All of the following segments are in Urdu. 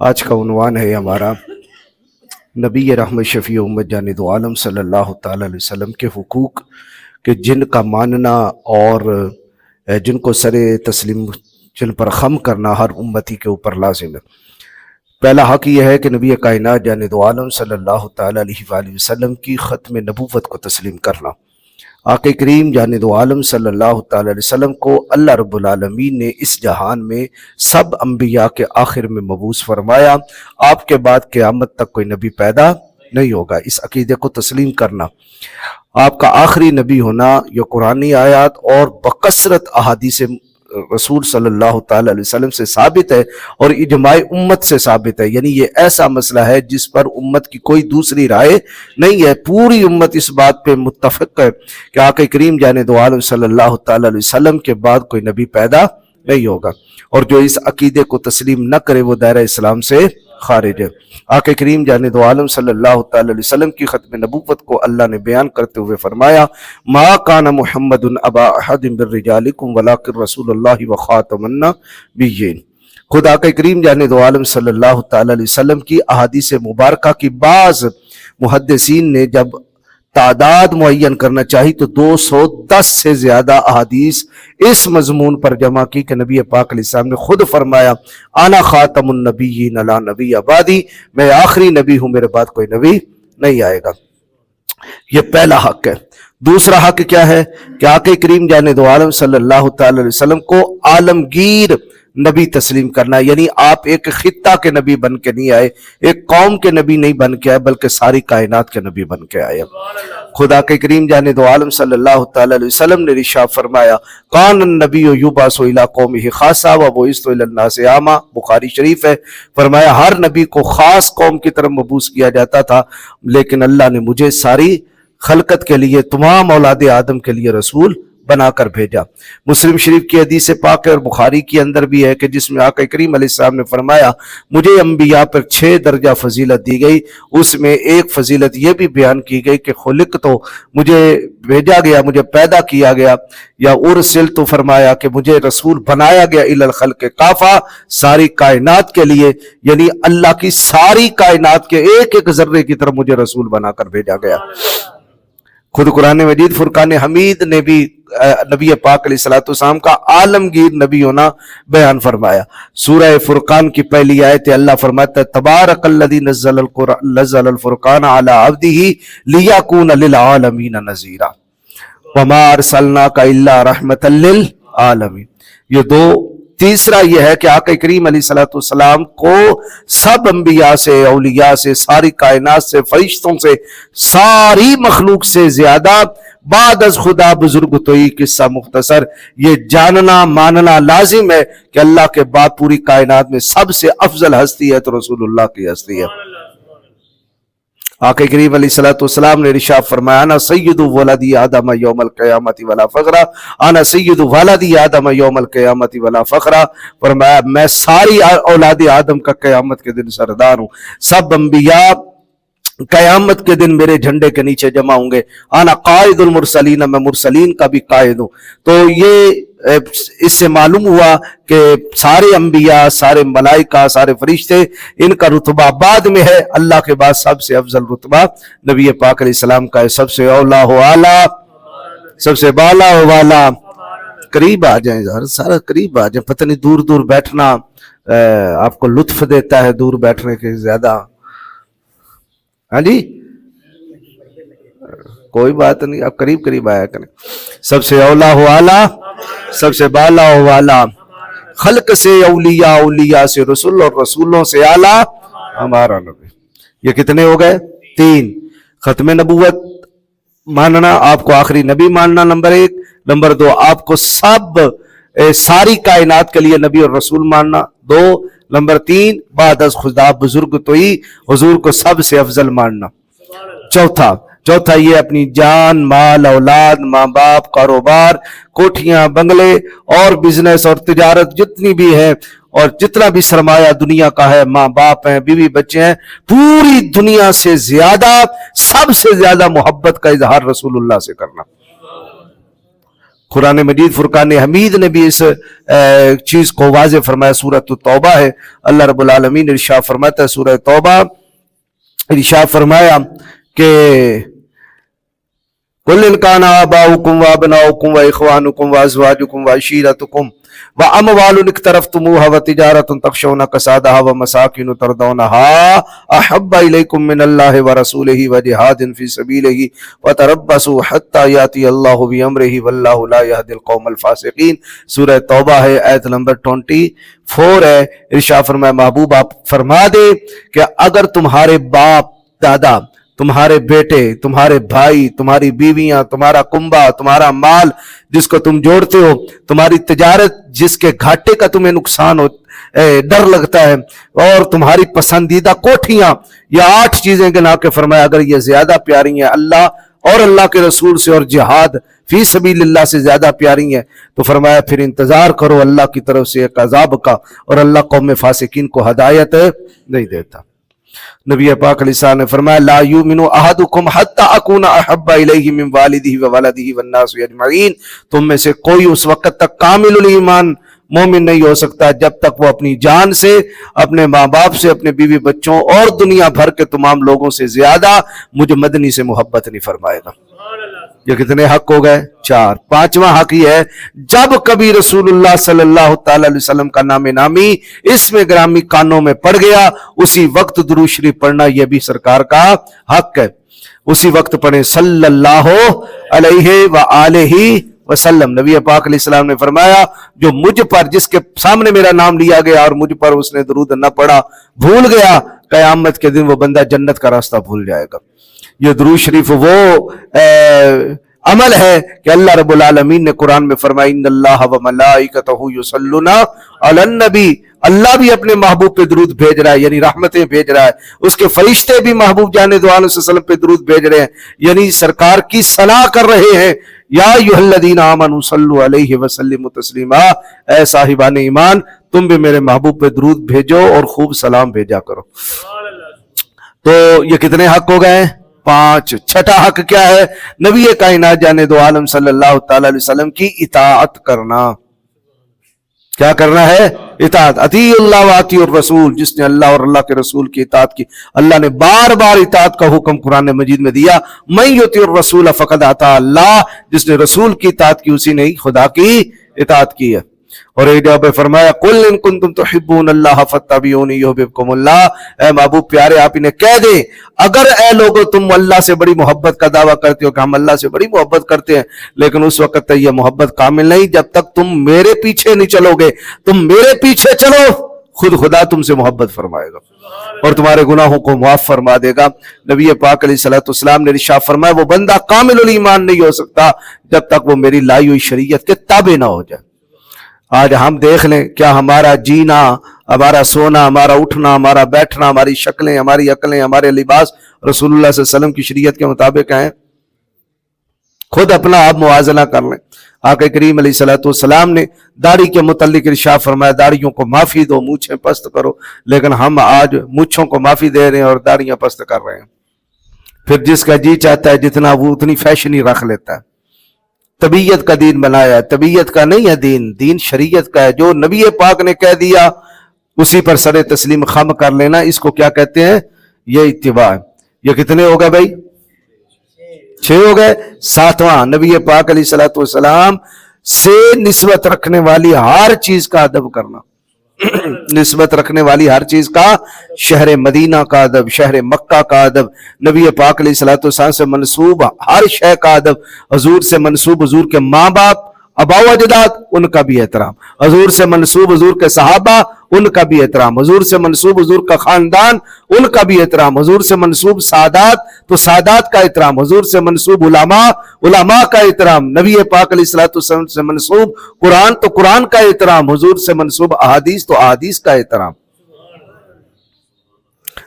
آج کا عنوان ہے ہمارا نبی رحمت شفیع امت جانب عالم صلی اللہ تعالی علیہ وسلم کے حقوق کہ جن کا ماننا اور جن کو سر تسلیم جن پر خم کرنا ہر امتی کے اوپر لازم ہے۔ پہلا حق یہ ہے کہ نبی کائنات جانب عالم صلی اللہ تعالی علیہ وآلہ وسلم کی ختم نبوت کو تسلیم کرنا۔ آقا کریم جانب عالم صلی اللہ تعالی علیہ وسلم کو اللہ رب العالمین نے اس جہان میں سب انبیاء کے آخر میں مبعوث فرمایا۔ آپ کے بعد قیامت تک کوئی نبی پیدا نہیں ہوگا، اس عقیدے کو تسلیم کرنا۔ آپ کا آخری نبی ہونا یہ قرآنی آیات اور بکثرت احادیث رسول صلی اللہ تعالی علیہ وسلم سے ثابت ہے اور اجماع امت سے ثابت ہے، یعنی یہ ایسا مسئلہ ہے جس پر امت کی کوئی دوسری رائے نہیں ہے۔ پوری امت اس بات پہ متفق ہے کہ آقا کریم جانب عالم صلی اللہ تعالی علیہ وسلم کے بعد کوئی نبی پیدا نہیں ہوگا، اور جو اس عقیدے کو تسلیم نہ کرے وہ دائرہ اسلام سے خارج ہے۔ آقا کریم جانب عالم صلی اللہ تعالی علیہ وسلم کی ختم نبوت کو اللہ نے بیان کرتے ہوئے فرمایا، ما کان محمد ابا احد من رجالکم ولکن رسول اللہ وخاتم النبیین۔ خود آقا کریم جانب عالم صلی اللہ تعالی علیہ وسلم کی احادیث مبارکہ کی بعض محدثین نے جب تعداد معین کرنا چاہی تو 210 سے زیادہ احادیث اس مضمون پر جمع کی کہ نبی پاک علیہ السلام نے خود فرمایا، انا خاتم النبیین لا نبی بعدی، میں آخری نبی ہوں، میرے بعد کوئی نبی نہیں آئے گا۔ یہ پہلا حق ہے۔ دوسرا حق کیا ہے کہ آقا کریم جانب عالم صلی اللہ تعالی علیہ وسلم کو عالمگیر نبی تسلیم کرنا، یعنی آپ ایک خطہ کے نبی بن کے نہیں آئے، ایک قوم کے نبی نہیں بن کے آئے، بلکہ ساری کائنات کے نبی بن کے آئے۔ خدا کے کریم جانب عالم صلی اللہ تعالی علیہ وسلم نے ارشاد فرمایا، کان النبی یبعث الی قومہ خاصہ وبعثت الی الناس عامہ، بخاری شریف ہے۔ فرمایا ہر نبی کو خاص قوم کی طرف مبعوث کیا جاتا تھا، لیکن اللہ نے مجھے ساری خلقت کے لیے، تمام اولاد آدم کے لیے رسول بنا کر بھیجا۔ مسلم شریف کی حدیث پاک ہے اور بخاری کے اندر بھی ہے کہ جس میں آقا کریم علیہ السلام نے فرمایا، مجھے انبیاء پر 6 درجہ فضیلت دی گئی، اس میں ایک فضیلت یہ بھی بیان کی گئی کہ خلق تو مجھے بھیجا گیا، مجھے پیدا کیا گیا، یا ارسل تو فرمایا کہ مجھے رسول بنایا گیا الی الخلق کافہ، ساری کائنات کے لیے، یعنی اللہ کی ساری کائنات کے ایک ایک ذرے کی طرف مجھے رسول بنا کر بھیجا گیا۔ خود قرآن مجید فرقان حمید نے بھی نبی پاک علیہ السلام کا عالمگیر نبی ہونا بیان فرمایا۔ سورہ فرقان کی پہلی آیت اللہ فرماتا ہے، تبارک الذی نزل الفرقان علی عبدہ لیکون للعالمین نذیرا وما ارسلناک الا رحمۃ للعالمین۔ یہ تیسرا یہ ہے کہ آقا کریم علیہ السلام کو سب انبیاء سے، اولیاء سے، ساری کائنات سے، فرشتوں سے، ساری مخلوق سے زیادہ بعد از خدا بزرگ توئی۔ قصہ مختصر یہ جاننا ماننا لازم ہے کہ اللہ کے بعد پوری کائنات میں سب سے افضل ہستی ہے تو رسول اللہ کی ہستی ہے۔ آقا کریم علیہ السلام نے ارشاد فرمایا، انا سید ولد آدم یوم القیامت ولا فخر، انا سید ولد آدم یوم القیامت ولا فخر۔ فرمایا میں ساری اولاد آدم کا قیامت کے دن سردار ہوں، سب انبیاء قیامت کے دن میرے جھنڈے کے نیچے جمع ہوں گے۔ انا قائد المرسلین، میں مرسلین کا بھی قائد ہوں۔ تو یہ اس سے معلوم ہوا کہ سارے انبیاء، سارے ملائکہ، سارے فرشتے، ان کا رتبہ بعد میں ہے، اللہ کے بعد سب سے افضل رتبہ نبی پاک علیہ السلام کا ہے، سب سے اولا و اعلیٰ، سب سے بالا و والا۔ قریب آ جائیں ذرا، سارا قریب آ جائیں، پتہ نہیں دور دور بیٹھنا آپ کو لطف دیتا ہے دور بیٹھنے کے زیادہ؟ ہاں جی کوئی بات نہیں، آپ قریب قریب آیا کریں۔ سب سے اولا و اعلیٰ، سب سے بالا و والا، خلق سے اولیاء، اولیاء سے رسول، اور رسولوں سے اعلیٰ ہمارا نبی۔ یہ کتنے ہو گئے؟ 3۔ ختم نبوت ماننا، آپ کو آخری نبی ماننا نمبر 1، نمبر 2 آپ کو ساری کائنات کے لیے نبی اور رسول ماننا 2، نمبر 3 بعد از خدا بزرگ توئی، حضور کو سب سے افضل ماننا۔ چوتھا یہ اپنی جان، مال، اولاد، ماں باپ، کاروبار، کوٹھیاں، بنگلے اور بزنس اور تجارت جتنی بھی ہے، اور جتنا بھی سرمایہ دنیا کا ہے، ماں باپ ہیں، بیوی بچے ہیں، پوری دنیا سے زیادہ، سب سے زیادہ محبت کا اظہار رسول اللہ سے کرنا۔ قرآن مجید فرقان حمید نے بھی اس چیز کو واضح فرمایا. سورۃ التوبہ ہے, اللہ رب العالمین ارشاد فرماتا ہے سورہ توبہ, ارشاد فرمایا کہ قل ان کان آباؤکم وابناؤکم واخوانکم وازواجکم وعشیرتکم واموال اقترفتموها وتجارة تخشون کسادها ومساکن ترضونها احب الیکم من اللہ ورسولہ وجہاد فی سبیلہ وتربصوا حتی یاتی اللہ بامرہ واللہ لا یہدی القوم الفاسقین. سورہ توبہ ہے, آیت نمبر 24 ہے. ارشاد فرمایا محبوب آپ فرما دے کہ اگر تمہارے باپ دادا, تمہارے بیٹے, تمہارے بھائی, تمہاری بیویاں, تمہارا کنبہ, تمہارا مال جس کو تم جوڑتے ہو, تمہاری تجارت جس کے گھاٹے کا تمہیں نقصان ہو ڈر لگتا ہے, اور تمہاری پسندیدہ کوٹھیاں, یہ 8 چیزیں گنا کے فرمایا اگر یہ زیادہ پیاری ہیں اللہ اور اللہ کے رسول سے اور جہاد فی سبیل اللہ سے زیادہ پیاری ہیں, تو فرمایا پھر انتظار کرو اللہ کی طرف سے ایک عذاب کا, اور اللہ قوم فاسقین کو ہدایت نہیں دیتا. نبی پاک علیہ السلام نے فرمایا لا یؤمن احدکم حتی اکون احب الیہ من والدہ وولدہ والناس اجمعین, تم میں سے کوئی اس وقت تک کامل الایمان مومن نہیں ہو سکتا جب تک وہ اپنی جان سے, اپنے ماں باپ سے, اپنے بیوی بچوں اور دنیا بھر کے تمام لوگوں سے زیادہ مجھ مدنی سے محبت نہیں فرمائے گا. یہ کتنے حق ہو گئے؟ 4. 5واں حق یہ ہے جب کبھی رسول اللہ صلی اللہ تعالی علیہ وسلم کا نام نامی اسم گرامی کانوں میں پڑ گیا, اسی وقت درود شریف پڑھنا یہ بھی سرکار کا حق ہے. اسی وقت پڑھیں صلی اللہ علیہ وآلہ وسلم. نبی پاک علیہ السلام نے فرمایا جو مجھ پر, جس کے سامنے میرا نام لیا گیا اور مجھ پر اس نے درود نہ پڑھا, بھول گیا, قیامت کے دن وہ بندہ جنت کا راستہ بھول جائے گا. یہ درود شریف وہ عمل ہے کہ اللہ رب العالمین نے قرآن میں فرمایا ان اللہ وملائکتہ یصلون علی النبی, اللہ بھی اپنے محبوب پہ درود بھیج رہا ہے, یعنی رحمتیں بھیج رہا ہے. اس کے فرشتے بھی محبوب جان دو عالم صلی اللہ علیہ وسلم پہ درود بھیج رہے ہیں, یعنی سرکار کی ثنا کر رہے ہیں. یا ایھا الذین آمنوا صلوا علیہ وسلموا تسلیما, اے صاحبان ایمان تم بھی میرے محبوب پہ درود بھیجو اور خوب سلام بھیجا کرو. تو یہ کتنے حق ہو گئے؟ 5. 6واں حق کیا ہے؟ نبی کائنات جانے دو عالم صلی اللہ تعالی علیہ وسلم کی اطاعت کرنا. کیا کرنا ہے؟ اطاعت. اطیع اللہ واطیع الرسول, جس نے اللہ اور اللہ کے رسول کی اطاعت کی. اللہ نے بار بار اطاعت کا حکم قرآن مجید میں دیا. من یطیع الرسول فقد اطاع اللہ, جس نے رسول کی اطاعت کی اسی نے خدا کی اطاعت کی ہے. اور ایک جگہ پہ فرمایا قل ان کنتم تحبون اللہ فاتبعونی یحببکم اللہ, اے محبوب پیارے آپ انہیں کہہ دیں اگر اے لوگو تم اللہ سے بڑی محبت کا دعویٰ کرتے ہو کہ ہم اللہ سے بڑی محبت کرتے ہیں, لیکن اس وقت تک یہ محبت کامل نہیں جب تک تم میرے پیچھے نہیں چلو گے. تم میرے پیچھے چلو, خود خدا تم سے محبت فرمائے گا اور تمہارے گناہوں کو معاف فرما دے گا. نبی پاک علیہ السلام نے ارشاد فرمایا وہ بندہ کامل الایمان نہیں ہو سکتا جب تک وہ میری لائی ہوئی شریعت کے تابع نہ ہو جائے. آج ہم دیکھ لیں کیا ہمارا جینا, ہمارا سونا, ہمارا اٹھنا, ہمارا بیٹھنا, ہماری شکلیں, ہماری عقلیں, ہمارے لباس رسول اللہ صلی اللہ علیہ وسلم کی شریعت کے مطابق ہیں؟ خود اپنا آپ موازنہ کر لیں. آقا کریم علیہ السلام نے داڑھی کے متعلق ارشاد فرمایا داڑھیوں کو معافی دو, مونچھیں پست کرو, لیکن ہم آج مونچھوں کو معافی دے رہے ہیں اور داڑھیاں پست کر رہے ہیں. پھر جس کا جی چاہتا ہے جتنا وہ اتنی فیشنی رکھ لیتا ہے. طبیعت کا دین بنایا ہے, طبیعت کا نہیں ہے دین, دین شریعت کا ہے. جو نبی پاک نے کہہ دیا اسی پر سر تسلیم خم کر لینا, اس کو کیا کہتے ہیں؟ یہ اتباع ہے. یہ کتنے ہو گئے بھائی؟ 6 ہو گئے. 7واں نبی پاک علیہ السلام سے نسبت رکھنے والی ہر چیز کا ادب کرنا. نسبت رکھنے والی ہر چیز کا, شہر مدینہ کا ادب, شہر مکہ کا ادب, نبی پاک علیہ السلام سے منسوب ہر شے کا ادب, حضور سے منسوب حضور کے ماں باپ ابا و اجداد ان کا بھی احترام, حضور سے منسوب حضور کے صحابہ ان کا بھی احترام, حضور سے منسوب حضور کا خاندان ان کا بھی احترام, حضور سے منسوب سادات تو سادات کا احترام, حضور سے منسوب علماء کا احترام, نبی پاک علیہ السلام سے منسوب قرآن تو قرآن کا احترام, حضور سے منسوب احادیث تو احادیث کا احترام.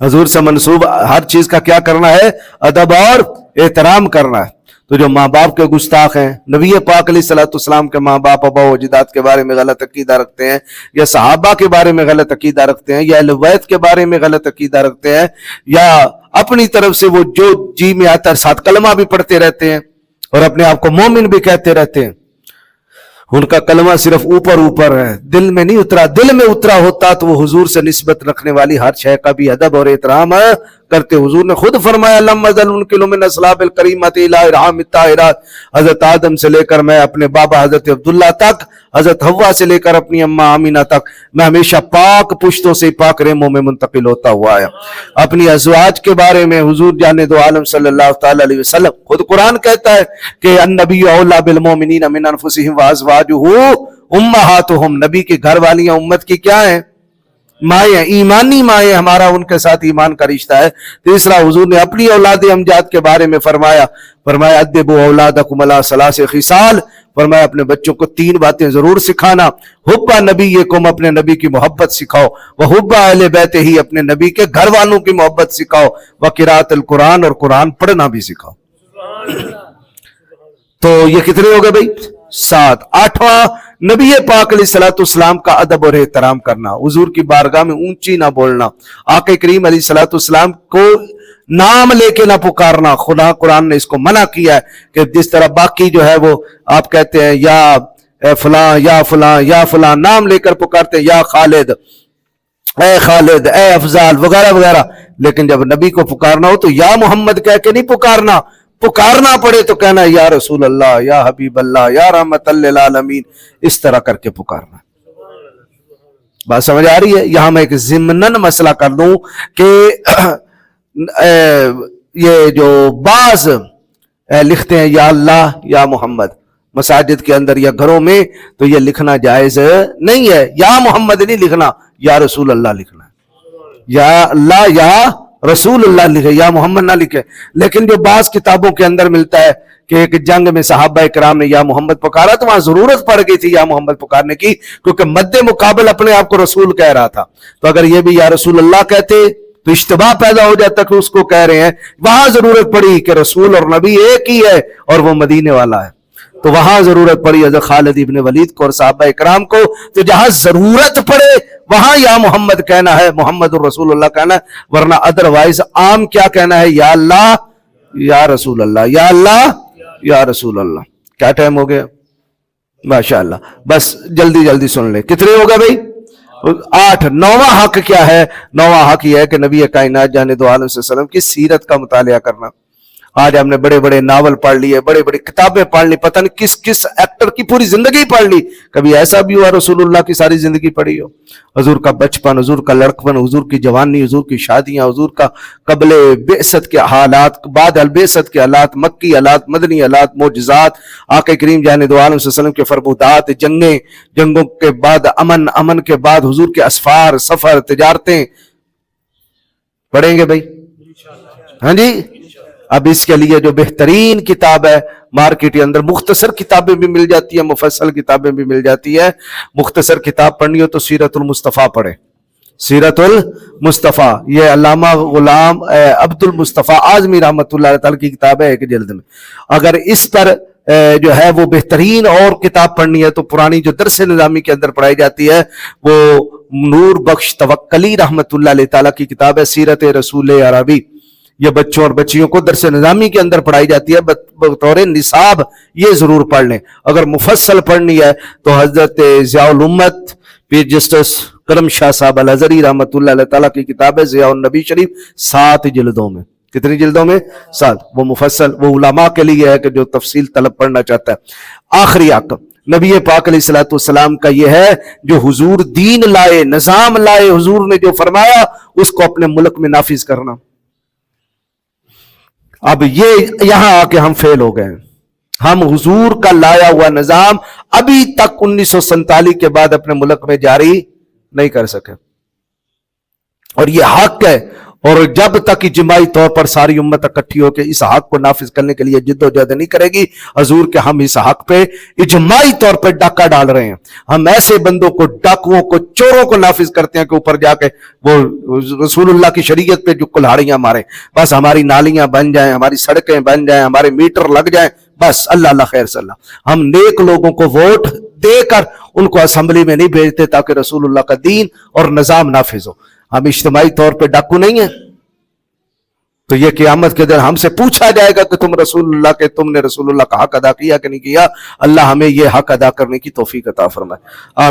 حضور سے منسوب ہر چیز کا کیا کرنا ہے؟ ادب اور احترام کرنا ہے. تو جو ماں باپ کے گستاخ ہیں, نبی پاک علیہ السلام کے ماں باپ ابا و اجداد کے بارے میں غلط عقیدہ رکھتے ہیں, یا صحابہ کے بارے میں غلط عقیدہ رکھتے ہیں, یا اہل بیت کے بارے میں غلط عقیدہ رکھتے ہیں, یا اپنی طرف سے وہ جو جی میں آتا ہے ساتھ کلمہ بھی پڑھتے رہتے ہیں اور اپنے آپ کو مومن بھی کہتے رہتے ہیں, ان کا کلمہ صرف اوپر اوپر ہے، دل میں نہیں اترا. دل میں اترا ہوتا تو وہ حضور سے نسبت رکھنے والی ہر شے کا بھی ادب اور احترام کرتے. حضور نے خود فرمایا لم ازل انقل من اصلاب الکریمۃ الی ارحام الطاہرات. حضرت آدم سے لے کر میں اپنے بابا حضرت عبداللہ تک، حضرت حوا سے لے کر اپنی اماں آمینہ تک، میں ہمیشہ پاک پشتوں سے پاک ریموں میں منتقل ہوتا ہوا آیا. اپنی ازواج کے بارے میں حضور جانے دو عالم صلی اللہ تعالی علیہ وسلم خود قرآن کہتا ہے کہ النبی اولیٰ بالمؤمنین من انفسہم وازواجہ امہاتہم. نبی کی گھر والیاں امت کی کیا ہیں؟ مائیں، ایمانی مائیں. ہمارا ان کے ساتھ ایمان کا رشتہ ہے. تیسرا، حضور نے اپنی اولاد امجاد کے بارے میں فرمایا ادبوا اولادکم علی ثلاث خصال. فرمایا اپنے بچوں کو 3 باتیں ضرور سکھانا. حب نبیکم، اپنے نبی کی محبت سکھاؤ. وحب اہل بیتہ، ہی اپنے نبی کے گھر والوں کی محبت سکھاؤ. وقراءۃ القرآن، اور قرآن پڑھنا بھی سکھاؤ. تو یہ کتنے ہو گئے بھائی؟ 7. 8واں، نبی پاک علیہ الصلوۃ والسلام کا ادب اور احترام کرنا. حضور کی بارگاہ میں اونچی نہ بولنا. آقا کریم علیہ الصلوۃ والسلام کو نام لے کے نہ پکارنا. خدا قرآن نے اس کو منع کیا ہے کہ جس طرح باقی جو ہے وہ آپ کہتے ہیں یا فلاں یا فلاں یا فلاں، نام لے کر پکارتے ہیں یا خالد، اے خالد، اے افضال وغیرہ وغیرہ. لیکن جب نبی کو پکارنا ہو تو یا محمد کہہ کے نہیں پکارنا. پکارنا پڑے تو کہنا یا رسول اللہ، یا حبیب اللہ، یا رحمت للعالمین، اس طرح کر کے پکارنا. بات سمجھ آ رہی ہے؟ یہاں میں ایک ضمناً مسئلہ کر دوں کہ یہ جو بعض لکھتے ہیں یا اللہ یا محمد مساجد کے اندر یا گھروں میں، تو یہ لکھنا جائز نہیں ہے. یا محمد نہیں لکھنا، یا رسول اللہ لکھنا ہے. یا اللہ یا رسول اللہ لکھے، یا محمد نہ لکھے. لیکن جو بعض کتابوں کے اندر ملتا ہے کہ ایک جنگ میں صحابہ کرام نے یا محمد پکارا تو وہاں ضرورت پڑ گئی تھی یا محمد پکارنے کی، کیونکہ مد مقابل اپنے آپ کو رسول کہہ رہا تھا. تو اگر یہ بھی یا رسول اللہ کہتے تو اشتباہ پیدا ہو جاتا کہ اس کو کہہ رہے ہیں. وہاں ضرورت پڑی کہ رسول اور نبی ایک ہی ہے اور وہ مدینے والا ہے، تو وہاں ضرورت پڑی حضرت خالد ابن ولید کو اور صحابہ اکرام کو. تو جہاں ضرورت پڑے وہاں یا محمد کہنا ہے، محمد الرسول اللہ کہنا ہے. ورنہ ادروائز عام کیا کہنا ہے؟ یا اللہ یا رسول اللہ، یا اللہ یا رسول اللہ. کیا ٹائم ہو گیا؟ ماشاءاللہ. بس جلدی جلدی سن لیں. کتنے ہو گئے بھائی؟ 8. 9واں حق کیا ہے؟ 9واں حق یہ ہے کہ نبی کائنات جانے دو عالم صلی اللہ علیہ وسلم کی سیرت کا مطالعہ کرنا. آج ہم نے بڑے بڑے ناول پڑھ لیے، بڑے بڑی کتابیں پڑھ لی، پتہ نہیں کس کس ایکٹر کی پوری زندگی پڑھ لی. کبھی ایسا بھی ہوا رسول اللہ کی ساری زندگی پڑھی ہو؟ حضور کا بچپن، حضور کا لڑکپن، حضور کی جوانی، حضور کی شادیاں، حضور کا قبل بعثت کے حالات، بعد البعثت کے حالات، مکی حالات، مدنی حالات، معجزات، آقا کریم جانے دو عالم صلی اللہ علیہ وسلم کے فرمودات، جنگیں، جنگوں کے بعد امن، امن کے بعد حضور کے اسفار، سفر، تجارتیں پڑھیں گے بھائی؟ ہاں جی. اب اس کے لیے جو بہترین کتاب ہے مارکیٹ کے اندر، مختصر کتابیں بھی مل جاتی ہیں، مفصل کتابیں بھی مل جاتی ہے. مختصر کتاب پڑھنی ہو تو سیرت المصطفیٰ پڑھیں. سیرت المصطفیٰ، یہ علامہ غلام عبد المصطفیٰ اعظمی رحمۃ اللہ تعالی کی کتاب ہے، ایک جلد میں. اگر اس پر جو ہے وہ بہترین اور کتاب پڑھنی ہے تو پرانی جو درس نظامی کے اندر پڑھائی جاتی ہے وہ نور بخش توکلی رحمۃ اللہ علیہ تعالیٰ کی کتاب ہے سیرت رسول عربی. یہ بچوں اور بچیوں کو درس نظامی کے اندر پڑھائی جاتی ہے بطور نصاب. یہ ضرور پڑھ لیں. اگر مفصل پڑھنی ہے تو حضرت ضیاء الامت پیر جسٹس کرم شاہ صاحب الازہری رحمۃ اللہ علیہ تعالیٰ کی کتاب ہے ضیاء النبی شریف، 7 جلدوں میں. کتنی جلدوں میں؟ 7. وہ مفصل، وہ علماء کے لیے ہے کہ جو تفصیل طلب پڑھنا چاہتا ہے. آخری حق نبی پاک علیہ الصلوۃ والسلام کا یہ ہے جو حضور دین لائے، نظام لائے، حضور نے جو فرمایا اس کو اپنے ملک میں نافذ کرنا. اب یہ یہاں آ کے ہم فیل ہو گئے ہیں. ہم حضور کا لایا ہوا نظام ابھی تک 1947 کے بعد اپنے ملک میں جاری نہیں کر سکے، اور یہ حق ہے. اور جب تک اجتماعی طور پر ساری امت اکٹھی ہو کے اس حق کو نافذ کرنے کے لیے جد و جہد نہیں کرے گی، حضور کے ہم اس حق پہ اجتماعی طور پہ ڈاکہ ڈال رہے ہیں. ہم ایسے بندوں کو، ڈاکوؤں کو، چوروں کو نافذ کرتے ہیں کہ اوپر جا کے وہ رسول اللہ کی شریعت پہ جو کلہاڑیاں ماریں. بس ہماری نالیاں بن جائیں، ہماری سڑکیں بن جائیں، ہمارے میٹر لگ جائیں، بس اللہ اللہ خیر صلی اللہ. ہم نیک لوگوں کو ووٹ دے کر ان کو اسمبلی میں نہیں بھیجتے تاکہ رسول اللہ کا دین اور نظام نافذ ہو. ہم اجتماعی طور پہ ڈاکو نہیں ہیں. تو یہ قیامت کے دن ہم سے پوچھا جائے گا کہ تم نے رسول اللہ کا حق ادا کیا کہ نہیں کیا. اللہ ہمیں یہ حق ادا کرنے کی توفیق عطا فرمائے.